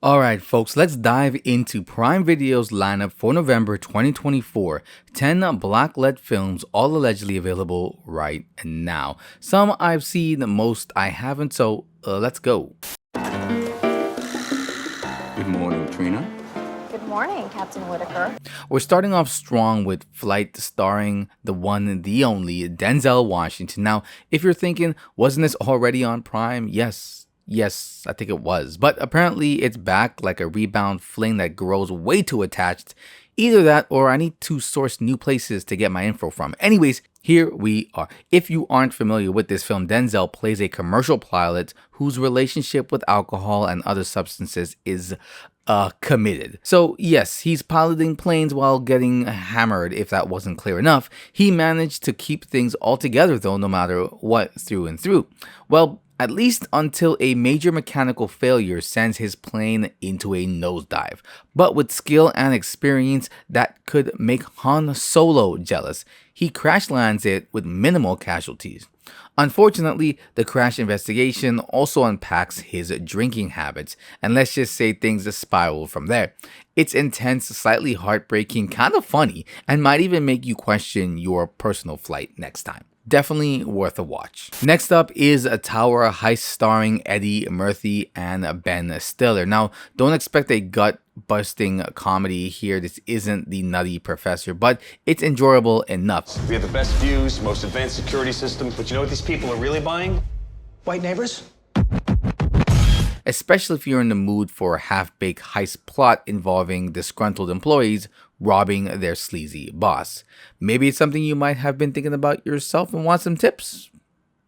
Alright folks, let's dive into Prime Video's lineup for November 2024. 10 black-led films, all allegedly available right now. Some I've seen, most I haven't, so let's go. Good morning, Trina. Good morning, Captain Whitaker. We're starting off strong with Flight, starring the one, the only, Denzel Washington. Now, if you're thinking, wasn't this already on Prime? Yes, I think it was. But apparently it's back like a rebound fling that grows way too attached. Either that or I need to source new places to get my info from. Anyways, here we are. If you aren't familiar with this film, Denzel plays a commercial pilot whose relationship with alcohol and other substances is committed. So yes, he's piloting planes while getting hammered, if that wasn't clear enough. He managed to keep things all together though, no matter what, through and through. Well, at least until a major mechanical failure sends his plane into a nosedive. But with skill and experience that could make Han Solo jealous, he crash lands it with minimal casualties. Unfortunately, the crash investigation also unpacks his drinking habits, and let's just say things spiral from there. It's intense, slightly heartbreaking, kind of funny, and might even make you question your personal flight next time. Definitely worth a watch. Next up is a Tower Heist starring Eddie Murphy and Ben Stiller. Now, don't expect a gut-busting comedy here. This isn't The Nutty Professor, but it's enjoyable enough. We have the best views, most advanced security systems, but you know what these people are really buying? White neighbors? Especially if you're in the mood for a half-baked heist plot involving disgruntled employees robbing their sleazy boss. Maybe it's something you might have been thinking about yourself and want some tips?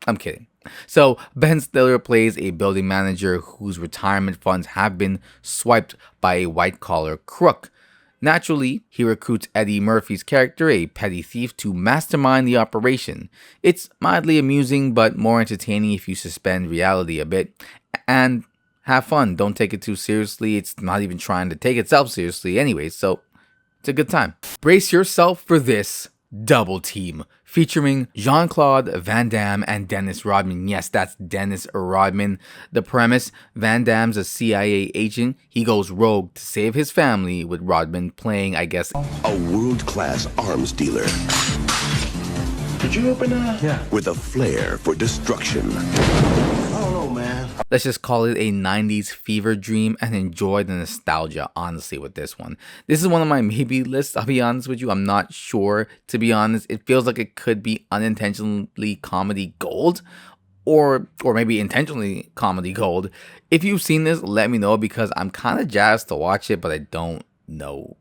I'm kidding. So, Ben Stiller plays a building manager whose retirement funds have been swiped by a white-collar crook. Naturally, he recruits Eddie Murphy's character, a petty thief, to mastermind the operation. It's mildly amusing, but more entertaining if you suspend reality a bit. And have fun. Don't take it too seriously. It's not even trying to take itself seriously anyway, so it's a good time. Brace yourself for this double team featuring Jean-Claude Van Damme and Dennis Rodman. Yes, that's Dennis Rodman. The premise, Van Damme's a CIA agent. He goes rogue to save his family, with Rodman playing, I guess, a world-class arms dealer. Did you open that? Yeah. With a flair for destruction. I don't know, man. let's just call it a 90s fever dream and enjoy the nostalgia, honestly, with this one. This is one of my maybe lists, I'll be honest with you. I'm not sure, to be honest. It feels like it could be unintentionally comedy gold, or maybe intentionally comedy gold. If you've seen this, let me know, because I'm kind of jazzed to watch it, but I don't know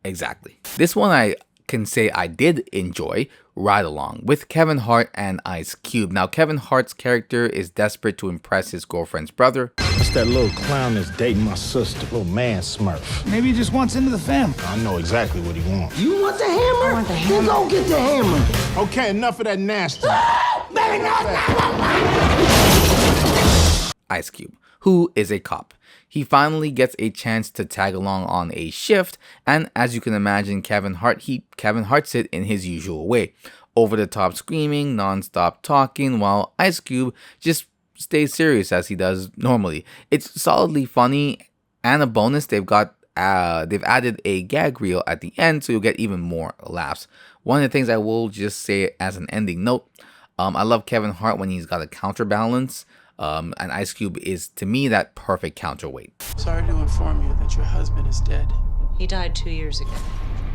exactly. This one I can say I did enjoy, Ride Along, with Kevin Hart and Ice Cube. Now, Kevin Hart's character is desperate to impress his girlfriend's brother. It's that little clown that's dating my sister, little man Smurf. Maybe he just wants into the family. I know exactly what he wants. You want the hammer? I want the hammer. Then go get the hammer. Okay, enough of that nasty. Baby, Ice Cube, who is a cop. He finally gets a chance to tag along on a shift, and as you can imagine, Kevin Hart's it in his usual way. Over the top screaming, non-stop talking, while Ice Cube just stays serious as he does normally. It's solidly funny, and a bonus, they've added a gag reel at the end, so you'll get even more laughs. One of the things I will just say as an ending note, I love Kevin Hart when he's got a counterbalance. And Ice Cube is, to me, that perfect counterweight. Sorry to inform you that your husband is dead. He died 2 years ago.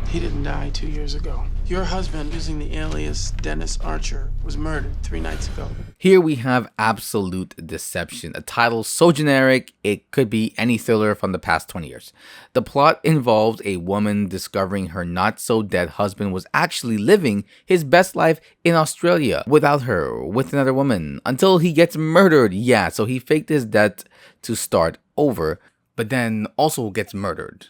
He didn't die 2 years ago. Your husband, using the alias Dennis Archer, was murdered 3 nights ago. Here we have Absolute Deception, a title so generic it could be any thriller from the past 20 years. The plot involves a woman discovering her not-so-dead husband was actually living his best life in Australia without her, with another woman, until he gets murdered. Yeah, so he faked his death to start over, but then also gets murdered.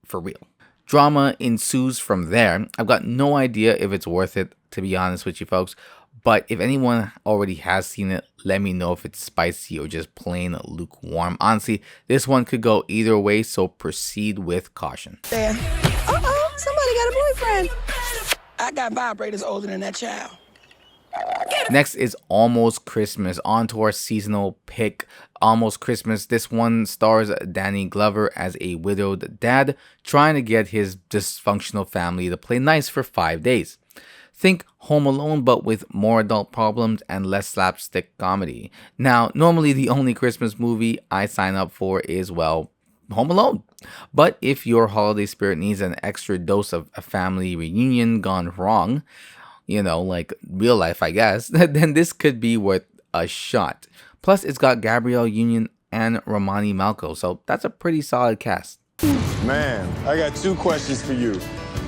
For real. Drama ensues from there. I've got no idea if it's worth it, to be honest with you folks. But if anyone already has seen it, let me know if it's spicy or just plain lukewarm. Honestly, this one could go either way, so proceed with caution. There. Uh-oh, somebody got a boyfriend. I got vibrators older than that child. Next is Almost Christmas. On to our seasonal pick, Almost Christmas. This one stars Danny Glover as a widowed dad trying to get his dysfunctional family to play nice for 5 days. Think Home Alone, but with more adult problems and less slapstick comedy. Now, normally the only Christmas movie I sign up for is, well, Home Alone. But if your holiday spirit needs an extra dose of a family reunion gone wrong, like real life, I guess, then this could be worth a shot. Plus, it's got Gabrielle Union and Romani Malco, so that's a pretty solid cast. Man, I got 2 questions for you.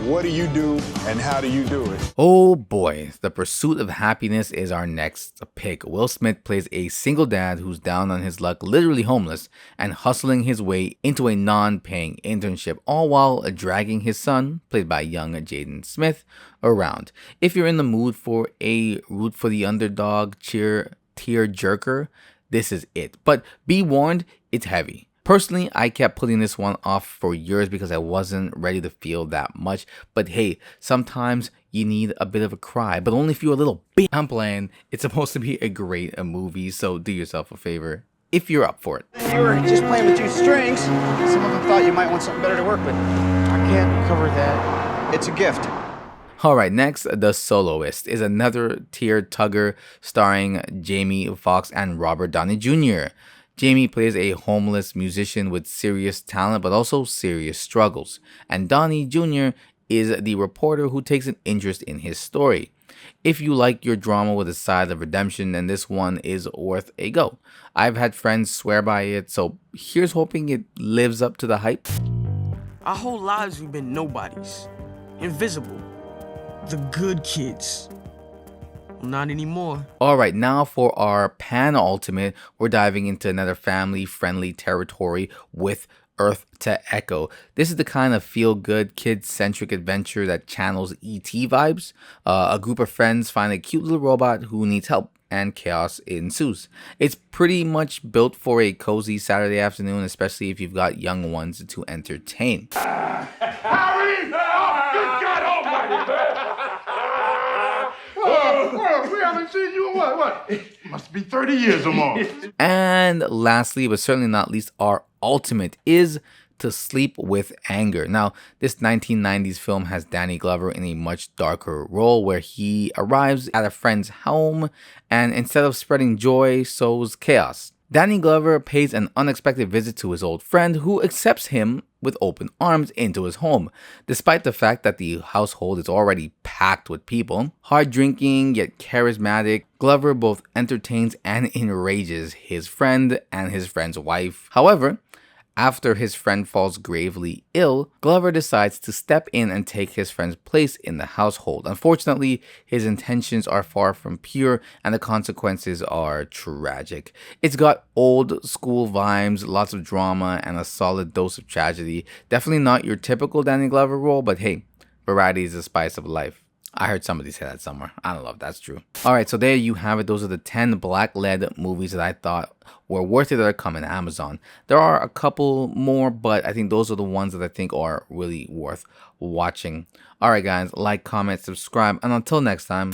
What do you do and how do you do it? Oh boy, The Pursuit of Happyness is our next pick. Will Smith plays a single dad who's down on his luck, literally homeless, and hustling his way into a non-paying internship, all while dragging his son, played by young Jaden Smith, around. If you're in the mood for a root for the underdog tear jerker, this is it. But be warned, it's heavy. Personally, I kept putting this one off for years because I wasn't ready to feel that much. But hey, sometimes you need a bit of a cry, but only if you're a little bitch. I'm playing. It's supposed to be a great movie, so do yourself a favor if you're up for it. You were just playing with 2 strings. Some of them thought you might want something better to work with. I can't cover that. It's a gift. Alright, next, The Soloist is another tear tugger starring Jamie Foxx and Robert Downey Jr. Jamie plays a homeless musician with serious talent but also serious struggles, and Donnie Jr. is the reporter who takes an interest in his story. If you like your drama with a side of redemption, then this one is worth a go. I've had friends swear by it, so here's hoping it lives up to the hype. Our whole lives we've been nobodies, invisible, the good kids. Not anymore. Alright, now for our pan-ultimate, we're diving into another family-friendly territory with Earth to Echo. This is the kind of feel-good, kid-centric adventure that channels E.T. vibes. A group of friends find a cute little robot who needs help, and chaos ensues. It's pretty much built for a cozy Saturday afternoon, especially if you've got young ones to entertain. Harry! Good God almighty! We haven't seen you in what? Must be 30 years or more. And lastly, but certainly not least, our ultimate is To Sleep with Anger. Now, this 1990s film has Danny Glover in a much darker role where he arrives at a friend's home and instead of spreading joy, sows chaos. Danny Glover pays an unexpected visit to his old friend who accepts him with open arms into his home, despite the fact that the household is already packed with people. Hard drinking yet charismatic, Glover both entertains and enrages his friend and his friend's wife. However, after his friend falls gravely ill, Glover decides to step in and take his friend's place in the household. Unfortunately, his intentions are far from pure and the consequences are tragic. It's got old school vibes, lots of drama, and a solid dose of tragedy. Definitely not your typical Danny Glover role, but hey, variety is the spice of life. I heard somebody say that somewhere. I don't know if that's true. Alright, so there you have it. Those are the 10 black-led movies that I thought were worth it that are coming to Amazon. There are a couple more, but I think those are the ones that I think are really worth watching. Alright guys, like, comment, subscribe, and until next time.